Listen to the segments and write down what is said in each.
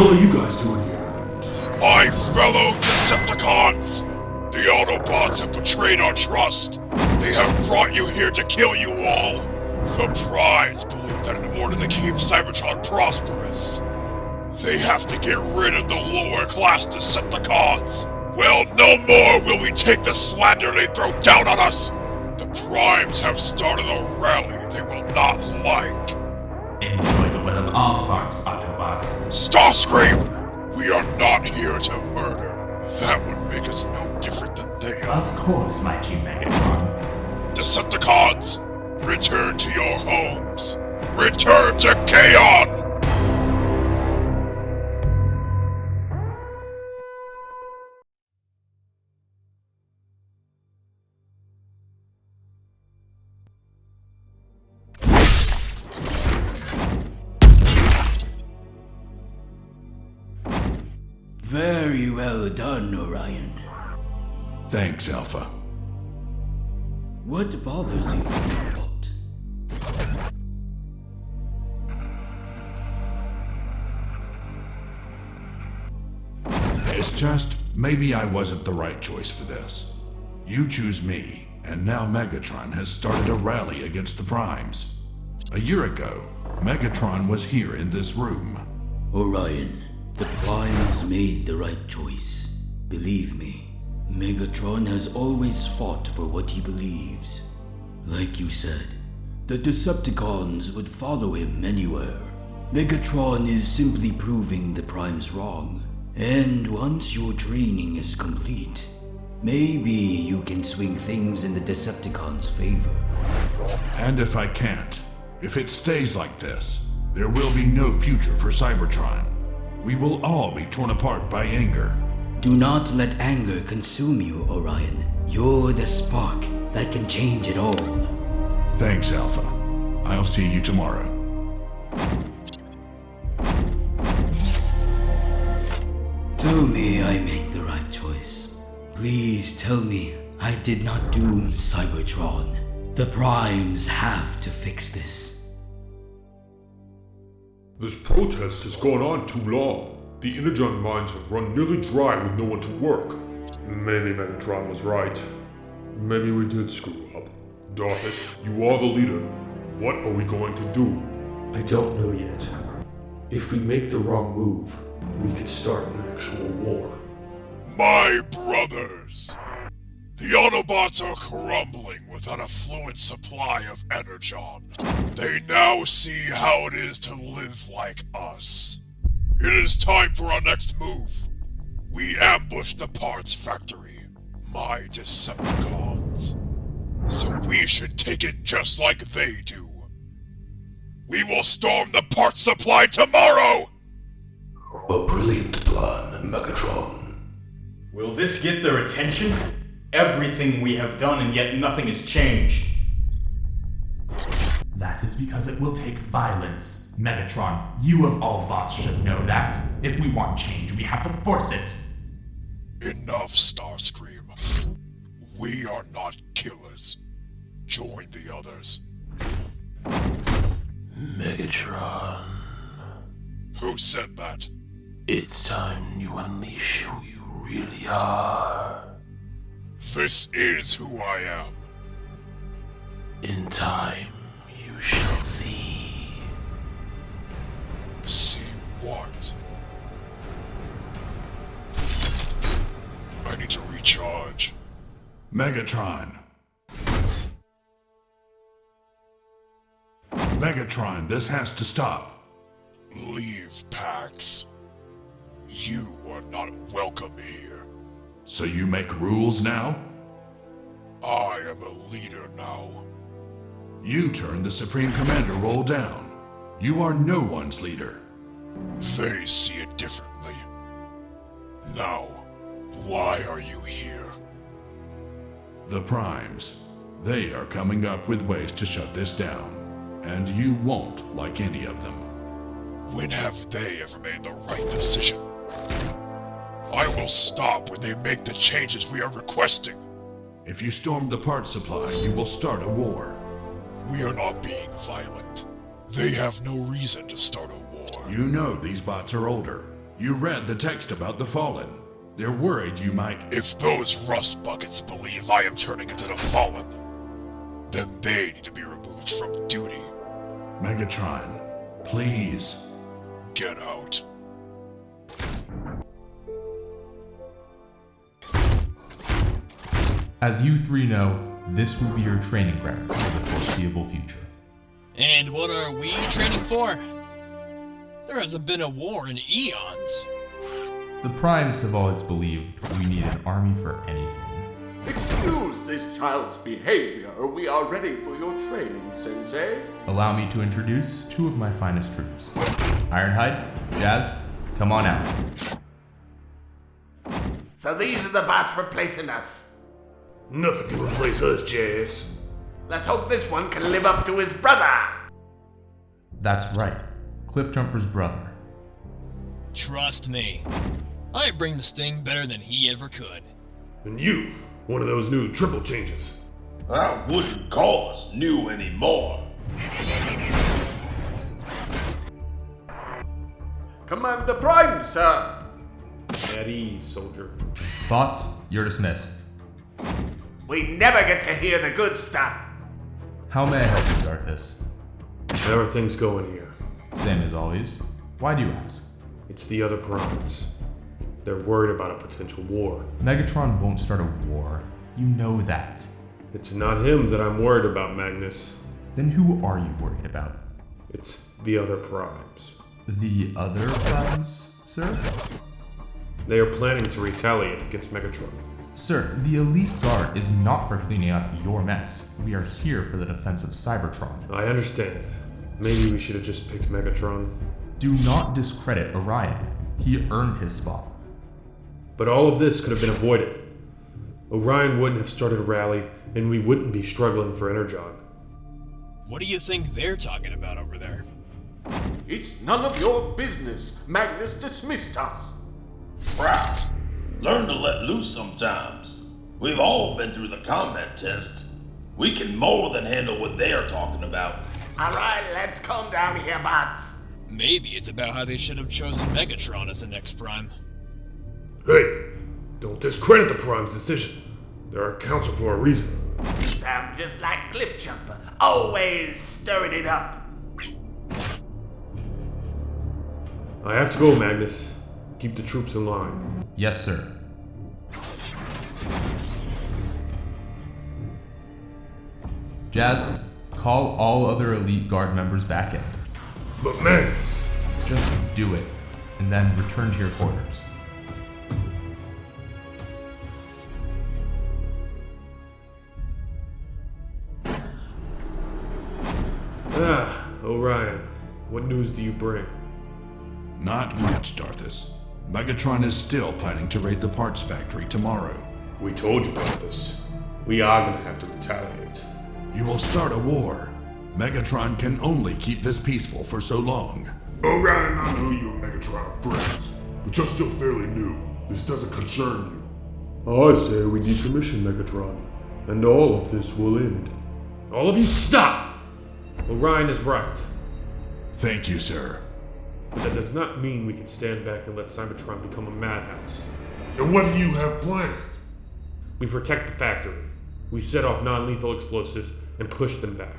hell are you guys doing here? My fellow Decepticons! The Autobots have betrayed our trust. They have brought you here to kill you all. The Primes believe that in order to keep Cybertron prosperous, they have to get rid of the lower class Decepticons. Well, no more will we take the slander they throw down on us. The Primes have started a rally they will not like. Enjoy the will of all sparks, Autobot. Starscream! We are not here to murder. That would make us no different than they are. Of course, my King Megatron. Decepticons, return to your homes. Return to Kaon! Very well done, Orion. Thanks, Alpha. What bothers you, Autobot? It's just, maybe I wasn't the right choice for this. You choose me, and now Megatron has started a rally against the Primes. A year ago, Megatron was here in this room. Orion, the Primes made the right choice. Believe me, Megatron has always fought for what he believes. Like you said, the Decepticons would follow him anywhere. Megatron is simply proving the Primes wrong. And once your training is complete, maybe you can swing things in the Decepticons' favor. And if I can't, if it stays like this, there will be no future for Cybertron. We will all be torn apart by anger. Do not let anger consume you, Orion. You're the spark that can change it all. Thanks, Alpha. I'll see you tomorrow. Tell me I make the right choice. Please tell me I did not doom Cybertron. The Primes have to fix this. This protest has gone on too long. The Energon mines have run nearly dry with no one to work. Maybe Megatron was right. Maybe we did screw up. Darkus, you are the leader. What are we going to do? I don't know yet. If we make the wrong move, we could start an actual war. My brothers! The Autobots are crumbling without a fluid supply of Energon. They now see how it is to live like us. It is time for our next move. We ambush the parts factory, my Decepticons. So we should take it just like they do. We will storm the parts supply tomorrow! A brilliant plan, Megatron. Will this get their attention? Everything we have done and yet nothing has changed. That is because it will take violence. Megatron, you of all bots should know that. If we want change, we have to force it. Enough, Starscream. We are not killers. Join the others. Megatron, Who said that? it's time you unleash who you really are. This is who I am. In time, you shall see. See what? I need to recharge. Megatron. Megatron, this has to stop. Leave, Pax. You are not welcome here. So you make rules now? I am a leader now. You turn the Supreme Commander role down. You are no one's leader. They see it differently. Now, why are you here? The Primes. They are coming up with ways to shut this down. And you won't like any of them. When have they ever made the right decision? I will stop when they make the changes we are requesting. If you storm the parts supply, you will start a war. We are not being violent. They have no reason to start a war. You know these bots are older. You read the text about the Fallen. They're worried you might... If those rust buckets believe I am turning into the Fallen, then they need to be removed from duty. Megatron, please. Get out. As you three know, this will be your training ground for the foreseeable future. And what are we training for? There hasn't been a war in eons. The Primes have always believed we need an army for anything. Excuse this child's behavior. We are ready for your training, Sensei. Allow me to introduce two of my finest troops. Ironhide, Jazz, come on out. So these are the bots replacing us. Nothing can replace us, Jazz. Let's hope this one can live up to his brother. That's right, Cliffjumper's brother. Trust me, I bring the sting better than he ever could. And you, one of those new triple changes. I wouldn't call us new anymore. Commander Prime, sir. At ease, soldier. Bots, you're dismissed. We never get to hear the good stuff. How may I help you, Darthus? How are things going here? Same as always. Why do you ask? It's the other primes. They're worried about a potential war. Megatron won't start a war. You know that. It's not him that I'm worried about, Magnus. Then who are you worried about? It's the other primes. The other Primes, sir? They are planning to retaliate against Megatron. Sir, the Elite Guard is not for cleaning up your mess. We are here for the defense of Cybertron. I understand. Maybe we should have just picked Megatron. Do not discredit Orion. He earned his spot. But all of this could have been avoided. Orion wouldn't have started a rally, and we wouldn't be struggling for Energon. What do you think they're talking about over there? It's none of your business. Magnus dismissed us. Proud. Learn to let loose sometimes. We've all been through the combat test. We can more than handle what they are talking about. All right, let's calm down here, bots. Maybe it's about how they should have chosen Megatron as the next Prime. Hey! Don't discredit the Prime's decision. They're a council for a reason. You sound just like Cliffjumper, always stirring it up. I have to go, Magnus. Keep the troops in line. Yes, sir. Jazz, call all other Elite Guard members back in. But Magnus! Just do it, and then return to your quarters. Orion, what news do you bring? Not much, Darthus. Megatron is still planning to raid the parts factory tomorrow. We told you about this. We are gonna have to retaliate. You will start a war. Megatron can only keep this peaceful for so long. Orion, I know you and Megatron are friends, but you're still fairly new. This doesn't concern you. I say we decommission Megatron, and all of this will end. All of you stop! Orion is right. Thank you, sir. But that does not mean we can stand back and let Cybertron become a madhouse. And what do you have planned? We protect the factory. We set off non-lethal explosives and push them back.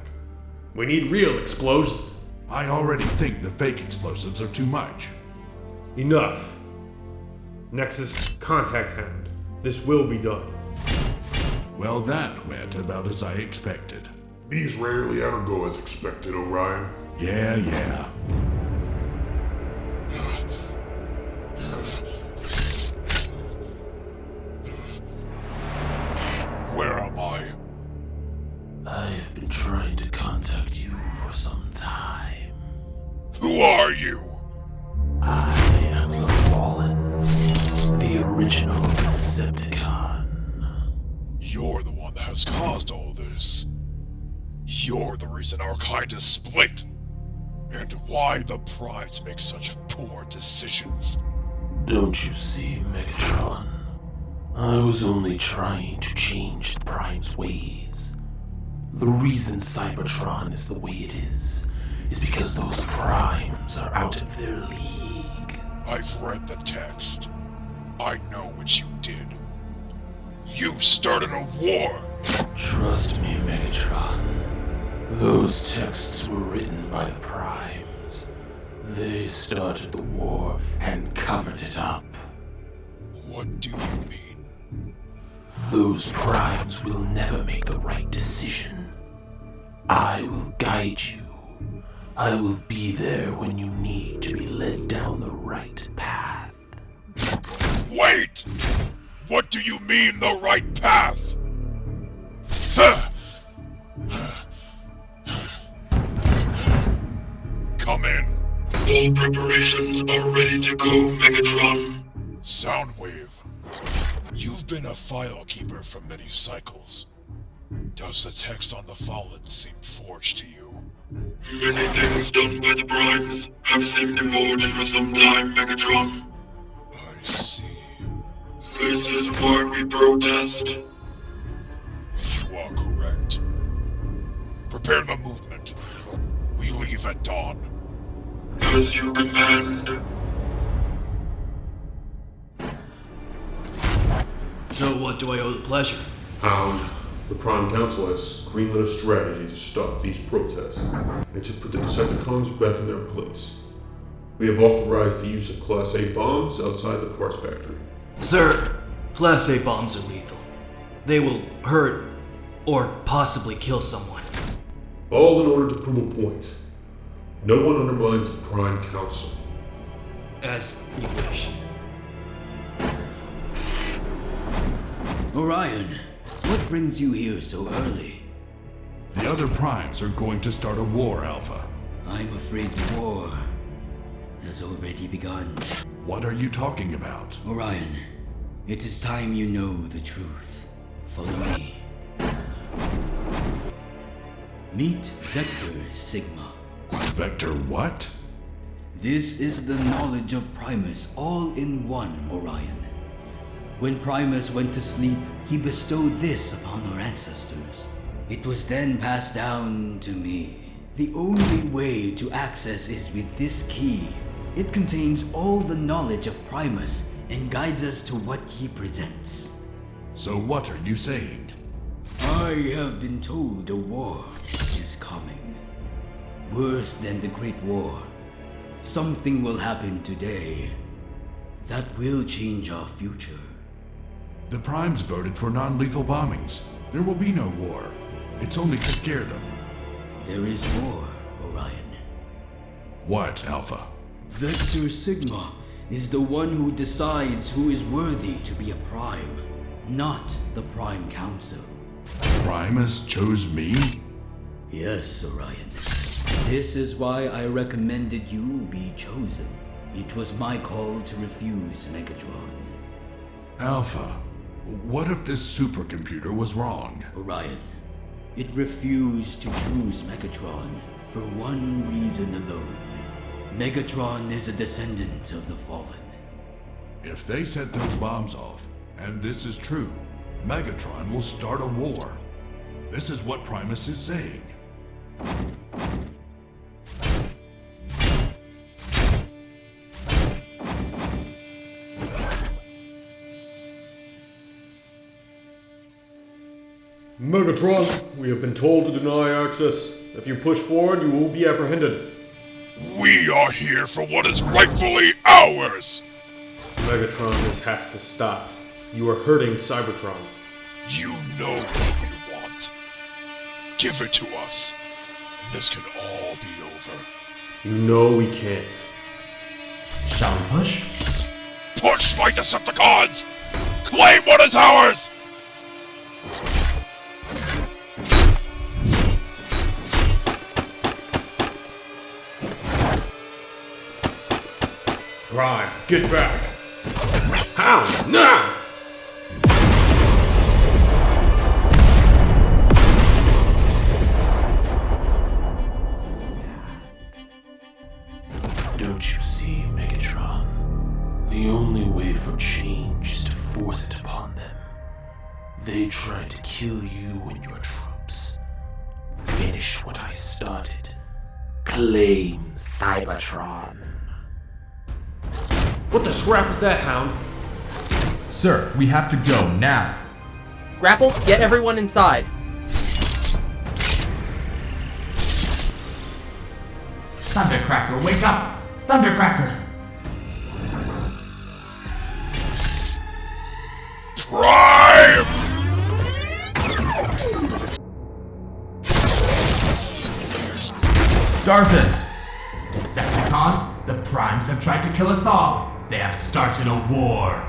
We need real explosions. I already think the fake explosives are too much. Enough. Nexus, contact Hound. This will be done. Well, that went about as I expected. These rarely ever go as expected, Orion. Yeah. Where am I? I have been trying to contact you for some time. Who are you? I am the Fallen, the original Decepticon. You're the one that has caused all this. You're the reason our kind is split. And why the Primes make such poor decisions. Don't you see, Megatron? I was only trying to change the Prime's ways. The reason Cybertron is the way it is because those Primes are out of their league. I've read the text. I know what you did. You started a war! Trust me, Megatron. Those texts were written by the Primes. They started the war and covered it up. What do you mean? Those Primes will never make the right decision. I will guide you. I will be there when you need to be led down the right path. Wait! What do you mean, the right path? Come in. All preparations are ready to go, Megatron. Soundwave, you've been a file keeper for many cycles. Does the text on the Fallen seem forged to you? Many things done by the Primes have seemed forged for some time, Megatron. I see. This is why we protest. You are correct. Prepare the movement. We leave at dawn. As you command. So what do I owe the pleasure? The Prime Council has greenlit a strategy to stop these protests and to put the Decepticons back in their place. We have authorized the use of Class A bombs outside the parts factory. Sir, Class A bombs are lethal. They will hurt or possibly kill someone. All in order to prove a point. No one undermines the Prime Council. As you wish. Orion, what brings you here so early? The other primes are going to start a war, Alpha. I'm afraid the war has already begun. What are you talking about? Orion, it is time you know the truth. Follow me. Meet Vector Sigma. Vector what? This is the knowledge of Primus all in one, Orion. When Primus went to sleep, he bestowed this upon our ancestors. It was then passed down to me. The only way to access is with this key. It contains all the knowledge of Primus and guides us to what he presents. So what are you saying? I have been told a war is coming. Worse than the Great War. Something will happen today that will change our future. The primes voted for non-lethal bombings. There will be no war. It's only to scare them. There is more, Orion. What, Alpha? Vector Sigma is the one who decides who is worthy to be a Prime, not the Prime Council. Primus chose me? Yes, Orion. This is why I recommended you be chosen. It was my call to refuse Megatron. Alpha, what if this supercomputer was wrong? Orion, it refused to choose Megatron for one reason alone. Megatron is a descendant of the Fallen. If they set those bombs off, and this is true, Megatron will start a war. This is what Primus is saying. Megatron, we have been told to deny access. If you push forward, you will be apprehended. We are here for what is rightfully ours! Megatron, this has to stop. You are hurting Cybertron. You know what we want. Give it to us, and this can all be over. You know we can't. Shall we push? Push, my Decepticons! Claim what is ours! Prime, get back! How? Now! Don't you see, Megatron? The only way for change is to force it upon them. They tried to kill you and your troops. Finish what I started. Claim Cybertron. What the scrap was that, Hound? Sir, we have to go now. Grapple, get everyone inside. Thundercracker, wake up! Thundercracker! Prime! Darthus! Decepticons, the Primes have tried to kill us all. They have started a war.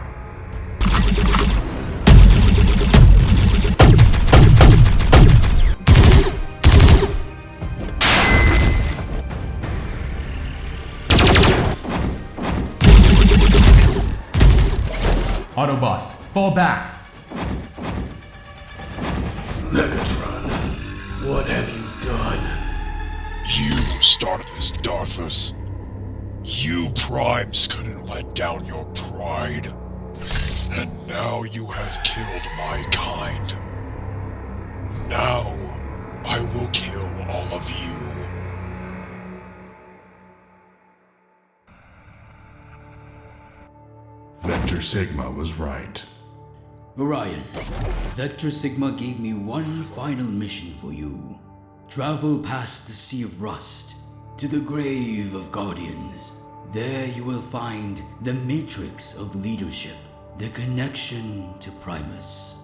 Autobots, fall back! Megatron, what have you done? You started this, Darthus. You Primes couldn't let down your pride. And now you have killed my kind. Now, I will kill all of you. Vector Sigma was right. Orion, Vector Sigma gave me one final mission for you. Travel past the Sea of Rust to the Grave of Guardians. There you will find the matrix of leadership, the connection to Primus.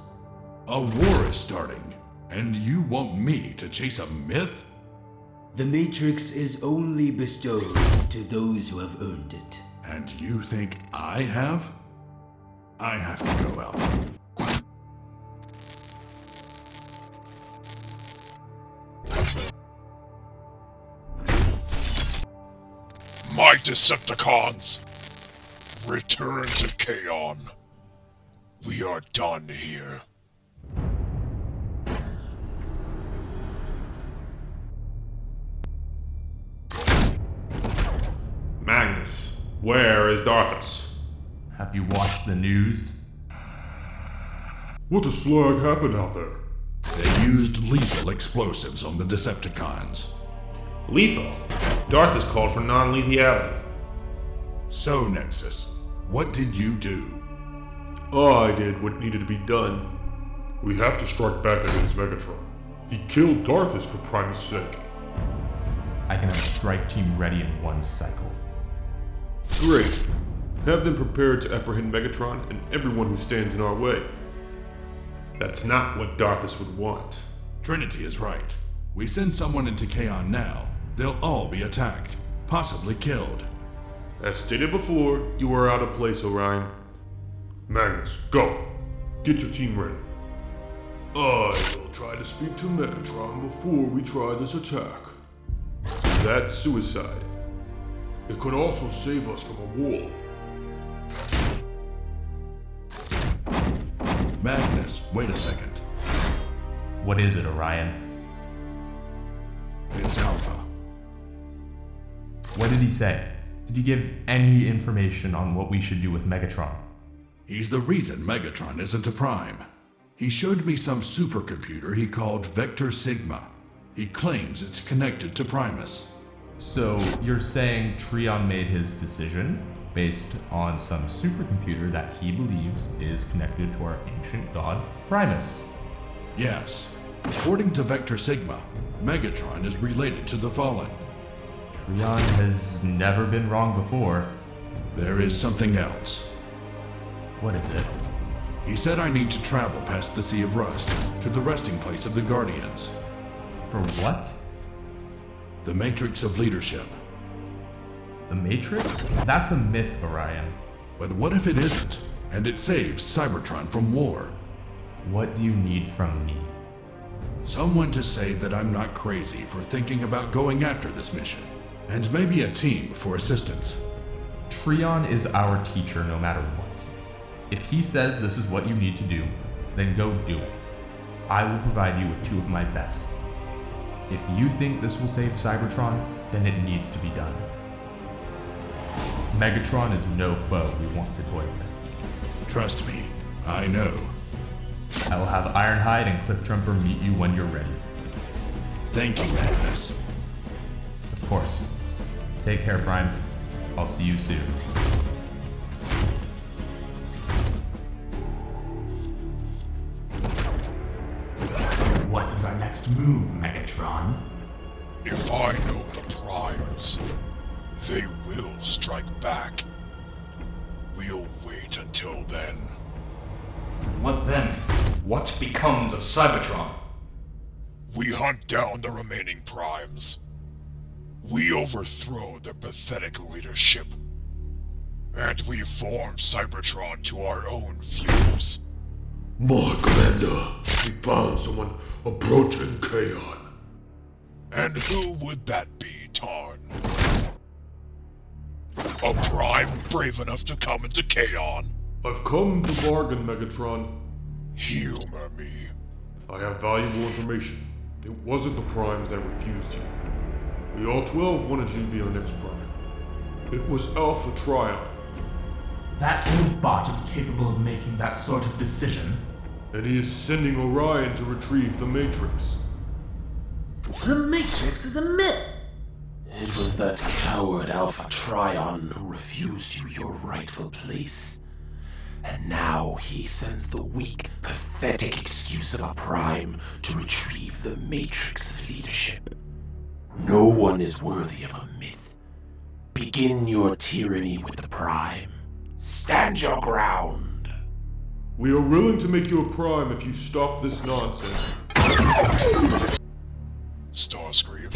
A war is starting, and you want me to chase a myth? The matrix is only bestowed to those who have earned it. And you think I have? I have to go out. My Decepticons, return to Kaon. We are done here. Magnus, where is Darthus? Have you watched the news? What the slag happened out there? They used lethal explosives on the Decepticons. Lethal? Darthus called for non-lethality. So, Nexus, what did you do? I did what needed to be done. We have to strike back against Megatron. He killed Darthus for Primus' sake. I can have a strike team ready in one cycle. Great. Have them prepared to apprehend Megatron and everyone who stands in our way. That's not what Darthus would want. Trinity is right. We send someone into Kaon now, they'll all be attacked, possibly killed. As stated before, you are out of place, Orion. Magnus, go. Get your team ready. I will try to speak to Megatron before we try this attack. That's suicide. It could also save us from a war. Magnus, wait a second. What is it, Orion? It's Alpha. What did he say? Did he give any information on what we should do with Megatron? He's the reason Megatron isn't a Prime. He showed me some supercomputer he called Vector Sigma. He claims it's connected to Primus. So you're saying Trion made his decision based on some supercomputer that he believes is connected to our ancient god, Primus? Yes. According to Vector Sigma, Megatron is related to the Fallen. Trion has never been wrong before. There is something else. What is it? He said I need to travel past the Sea of Rust to the resting place of the Guardians. For what? The Matrix of Leadership. The Matrix? That's a myth, Orion. But what if it isn't, and it saves Cybertron from war? What do you need from me? Someone to say that I'm not crazy for thinking about going after this mission, and maybe a team for assistance. Trion is our teacher no matter what. If he says this is what you need to do, then go do it. I will provide you with two of my best. If you think this will save Cybertron, then it needs to be done. Megatron is no foe we want to toy with. Trust me, I know. I will have Ironhide and Cliffjumper meet you when you're ready. Thank you, Magnus. Of course. Take care, Prime. I'll see you soon. What is our next move, Megatron? If I know the primes, they will strike back. We'll wait until then. What then? What becomes of Cybertron? We hunt down the remaining primes. We overthrow their pathetic leadership. And we form Cybertron to our own views. My Commander, we found someone approaching Kaon. And who would that be, Tarn? A prime brave enough to come into Kaon? I've come to bargain, Megatron. Humor me. I have valuable information. It wasn't the primes that refused you. We all 12 wanted you to be our next prime. It was Alpha Trion. That old bot is capable of making that sort of decision. And he is sending Orion to retrieve the Matrix. The Matrix is a myth! It was that coward Alpha Trion who refused you your rightful place. And now he sends the weak, pathetic excuse of a prime to retrieve the Matrix leadership. No one is worthy of a myth. Begin your tyranny with the prime. Stand your ground. We are willing to make you a prime if you stop this nonsense. Starscream,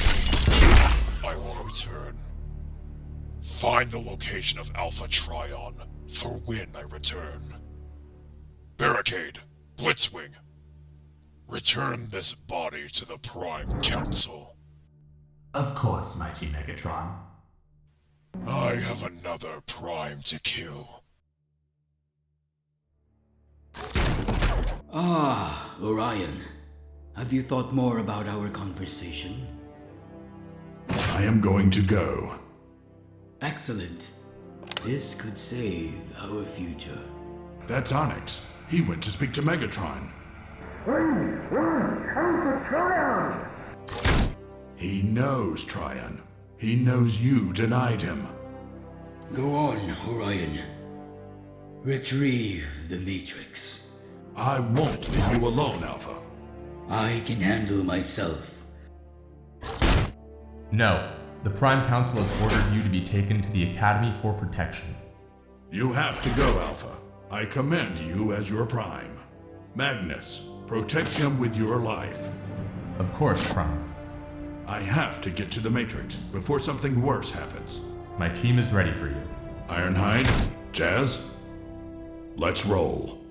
I will return. Find the location of Alpha Trion for when I return. Barricade, Blitzwing. Return this body to the Prime Council. Of course, mighty Megatron. I have another Prime to kill. Ah, Orion. Have you thought more about our conversation? I am going to go. Excellent. This could save our future. That's Onyx. He went to speak to Megatron. He knows Trion. He knows you denied him. Go on, Orion. Retrieve the Matrix. I won't leave you alone, Alpha. I can handle myself. No. The Prime Council has ordered you to be taken to the Academy for protection. You have to go, Alpha. I commend you as your Prime. Magnus, protect him with your life. Of course, Prime. I have to get to the Matrix before something worse happens. My team is ready for you. Ironhide, Jazz, let's roll.